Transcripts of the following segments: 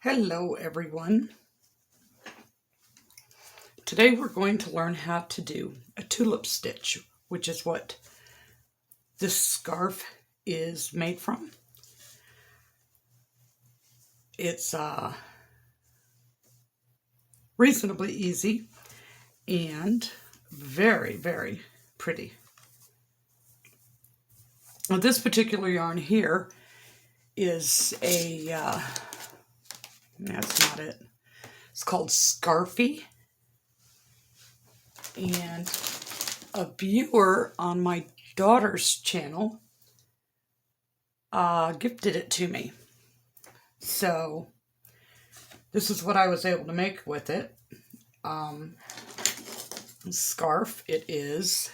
Hello everyone. Today we're going to learn how to do a tulip stitch, which is what this scarf is made from. It's reasonably easy and very, very pretty. Now, this particular yarn here is that's not it. It's called Scarfy. And a viewer on my daughter's channel gifted it to me. So this is what I was able to make with it. Scarf. It is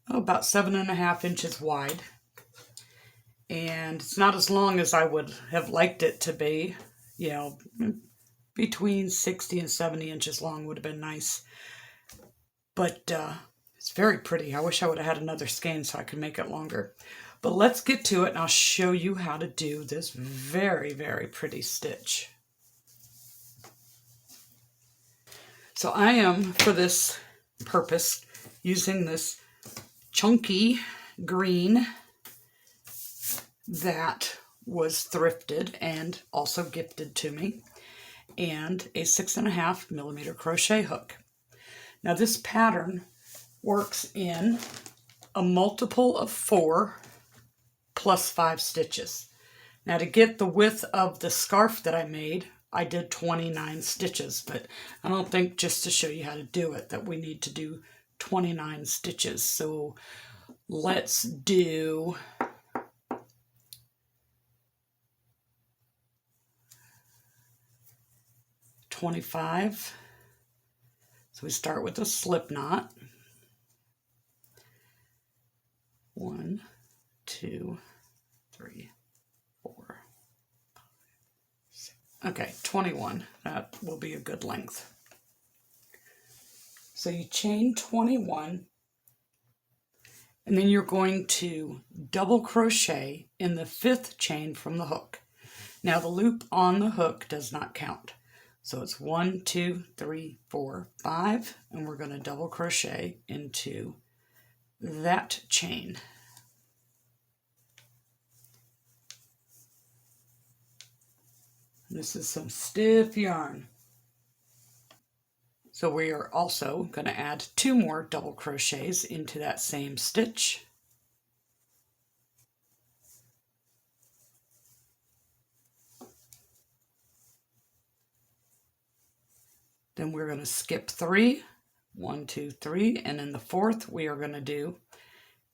about 7.5 inches wide. And it's not as long as I would have liked it to be. You know, between 60 and 70 inches long would have been nice. But it's very pretty. I wish I would have had another skein so I could make it longer. But let's get to it and I'll show you how to do this very, very pretty stitch. So I am, for this purpose, using this chunky green that was thrifted and also gifted to me, and a 6.5 millimeter crochet hook. Now this pattern works in a multiple of 4 plus 5 stitches. Now to get the width of the scarf that I made, I did 29 stitches, but I don't think, just to show you how to do it, that we need to do 29 stitches. So let's do 25. So we start with a slip knot. 1, 2, 3, 4, 5, 6. Okay, 21. That will be a good length. So you chain 21, and then you're going to double crochet in the 5th chain from the hook. Now the loop on the hook does not count. So it's 1, 2, 3, 4, 5, and we're going to double crochet into that chain. This is some stiff yarn. So we are also going to add 2 more double crochets into that same stitch. Then we're going to skip 3, 1, 2, 3, and in the 4th we are going to do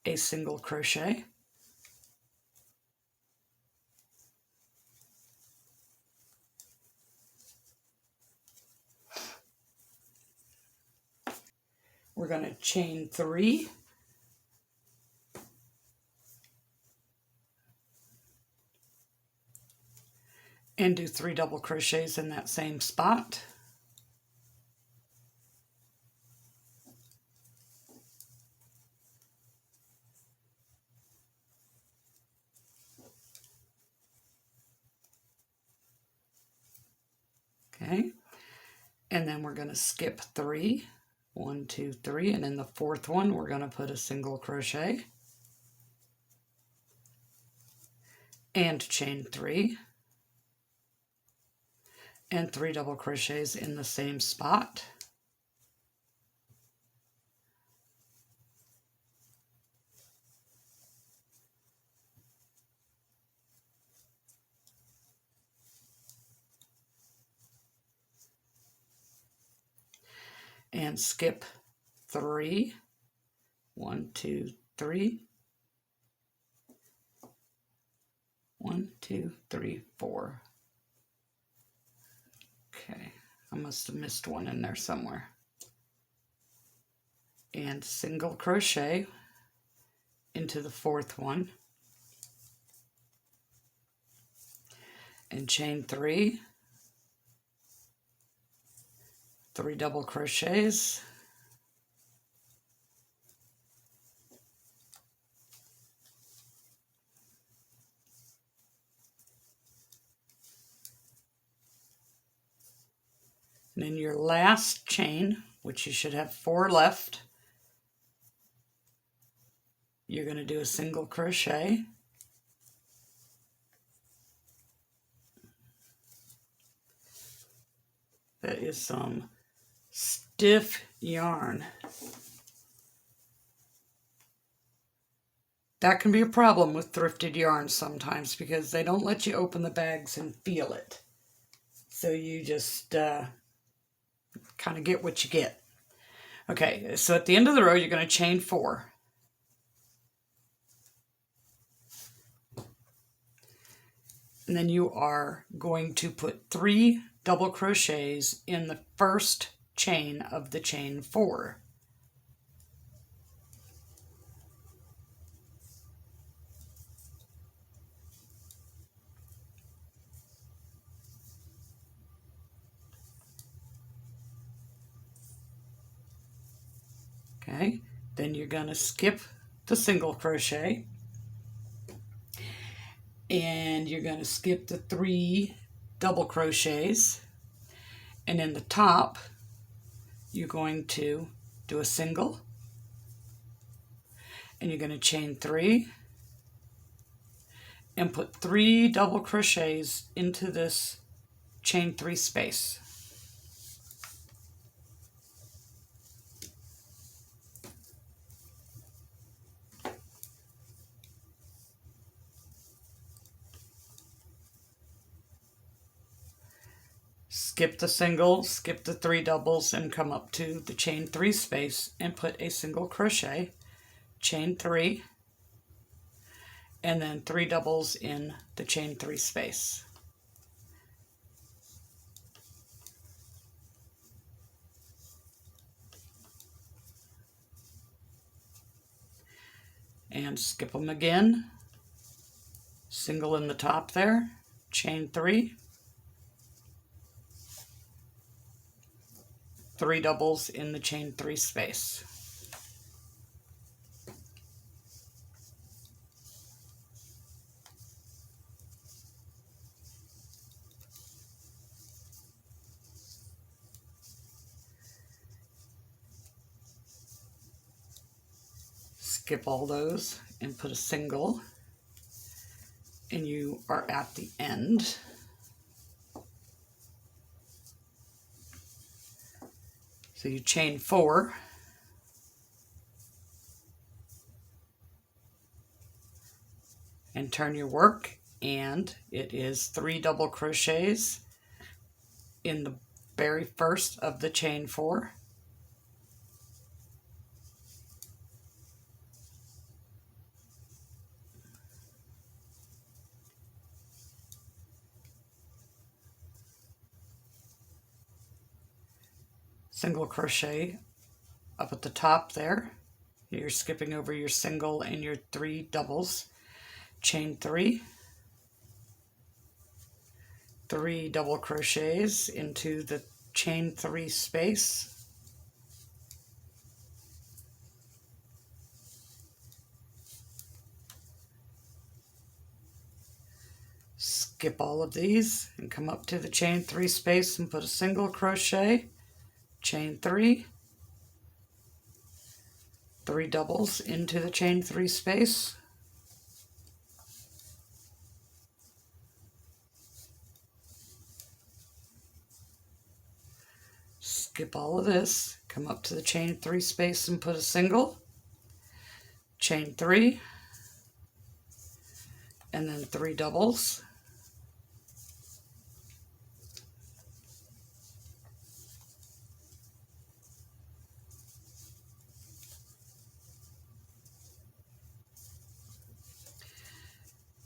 a single crochet. We're going to chain 3, and do 3 double crochets in that same spot. Okay, and then we're going to skip 3, 1, 2, 3, and in the 4th one we're going to put a single crochet and chain 3 and 3 double crochets in the same spot. And skip 3, 1, 2, 3, 1, 2, 3, 4. Okay, I must have missed one in there somewhere. And single crochet into the 4th one, and chain 3, 3 double crochets, And in your last chain, which you should have 4 left, you're going to do a single crochet. That is some stiff yarn. That can be a problem with thrifted yarn sometimes because they don't let you open the bags and feel it. So you just kind of get what you get. Okay, so at the end of the row, you're going to chain 4. And then you are going to put 3 double crochets in the first chain of the chain 4. Okay, then you're going to skip the single crochet and you're going to skip the 3 double crochets, and in the top you're going to do a single and you're going to chain 3 and put 3 double crochets into this chain 3 space. Skip the single, skip the 3 doubles, and come up to the chain 3 space and put a single crochet, chain 3, and then 3 doubles in the chain 3 space. And skip them again, single in the top there, chain 3, 3 doubles in the chain 3 space. Skip all those and put a single, and you are at the end. So you chain 4, and turn your work, and it is 3 double crochets in the very first of the chain 4. Single crochet up at the top there. You're skipping over your single and your 3 doubles. Chain 3, 3 double crochets into the chain 3 space. Skip all of these and come up to the chain 3 space and put a single crochet, chain 3, 3 doubles into the chain 3 space. Skip all of this, come up to the chain 3 space and put a single, chain 3, and then 3 doubles.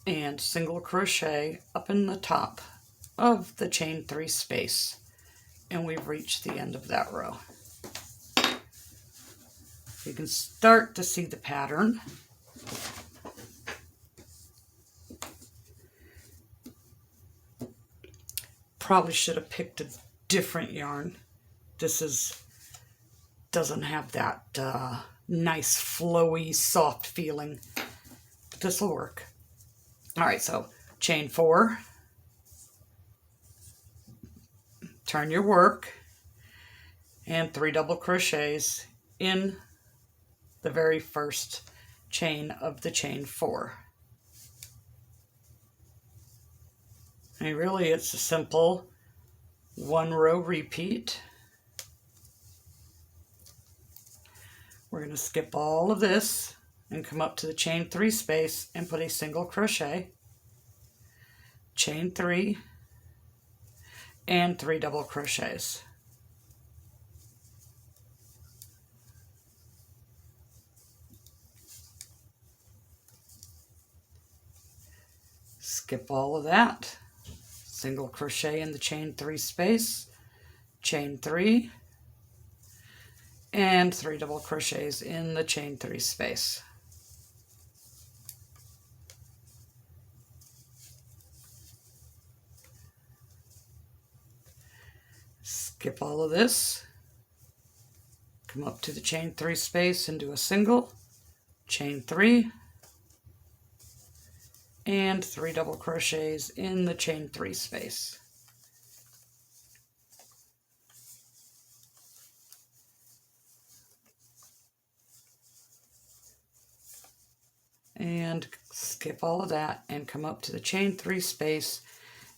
And single crochet up in the top of the chain 3 space, and we've reached the end of that row. You can start to see the pattern. Probably should have picked a different yarn. This doesn't have that nice flowy soft feeling, but this will work. All right, so chain 4, turn your work, and 3 double crochets in the very first chain of the chain 4. And really it's a simple 1 row repeat. We're going to skip all of this and come up to the chain 3 space and put a single crochet, chain 3, and 3 double crochets. Skip all of that, single crochet in the chain 3 space, chain 3, and 3 double crochets in the chain 3 space. Skip all of this, come up to the chain 3 space and do a single, chain 3, and 3 double crochets in the chain 3 space. And skip all of that and come up to the chain 3 space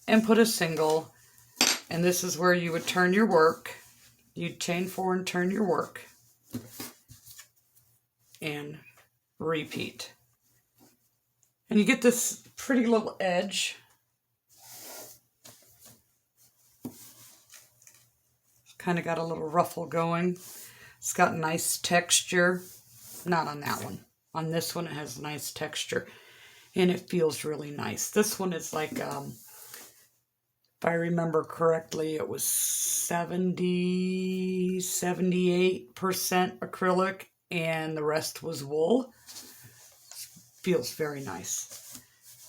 and put a single, and this is where you would turn your work. You'd chain 4 and turn your work and repeat. And you get this pretty little edge. Kind of got a little ruffle going. It's got nice texture. Not on that one. On this one it has nice texture. And it feels really nice. This one is like, if I remember correctly, it was 78% acrylic and the rest was wool. Feels very nice.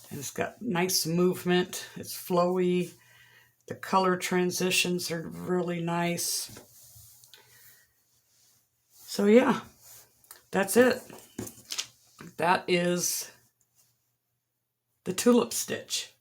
And it's got nice movement. It's flowy. The color transitions are really nice. So yeah, that's it. That is the tulip stitch.